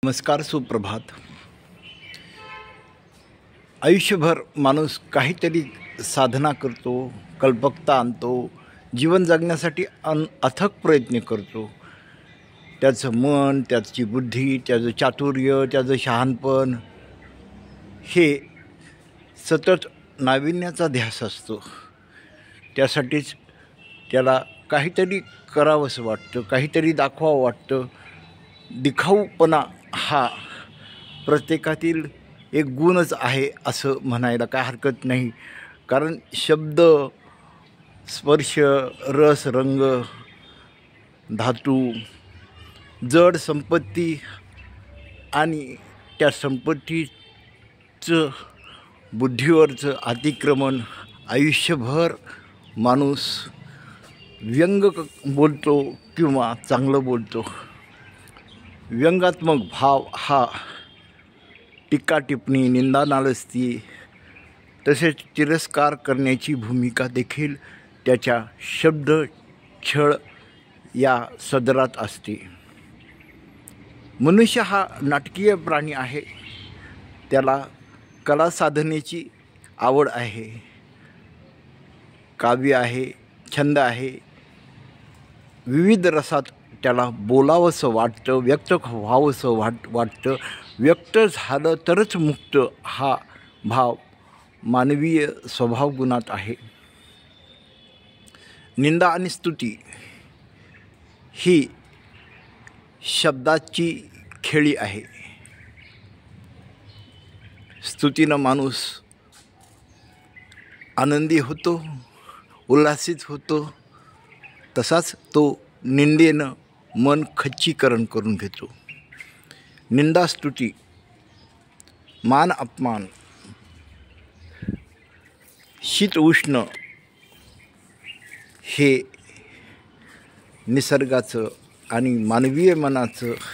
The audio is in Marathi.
नमस्कार, सुप्रभात. आयुष्यभर माणूस काहीतरी साधना करतो, कल्पकता आणतो, जीवन जगण्यासाठी अथक प्रयत्न करतो. त्याचं मन, त्याची बुद्धी, त्याचं चातुर्य, त्याचं शहाणपण हे सतत नाविन्याचा ध्यास असतो. त्यासाठीच त्याला काहीतरी करावंसं वाटतं, काहीतरी दाखवावं वाटतं. दिखाऊपणा हा प्रत्येकातील एक गुणच आहे असं म्हणायला काय हरकत नाही. कारण शब्द, स्पर्श, रस, रंग, धातू, जड संपत्ती आणि त्या संपत्तीचं बुद्धीवरचं अतिक्रमण आयुष्यभर माणूस व्यंग बोलतो किंवा चांगलं बोलतो. व्यंगात्मक भाव हा टीका टिप्पणी, निंदा नालस्ती तसेच तिरस्कार करण्याची भूमिका देखील त्याच्या शब्द छळ या सदरात असते. मनुष्य हा नाटकीय प्राणी आहे. त्याला कला साधनेची आवड आहे, काव्य आहे, छंद आहे. विविध रसात त्याला बोलावंसं वाटतं, व्यक्त व्हावंसं वाटतं. व्यक्त झालं तरच मुक्त हा भाव मानवीय स्वभावगुणात आहे. निंदा आणि स्तुती ही शब्दाची खेळी आहे. स्तुतीनं माणूस आनंदी होतो, उल्हासित होतो. तसाच तो निंदेनं मन खच्चीकरण करून घेतो. निंदा स्तुती, मान अपमान, शीत उष्ण हे निसर्गाचं आणि मानवीय मनाचं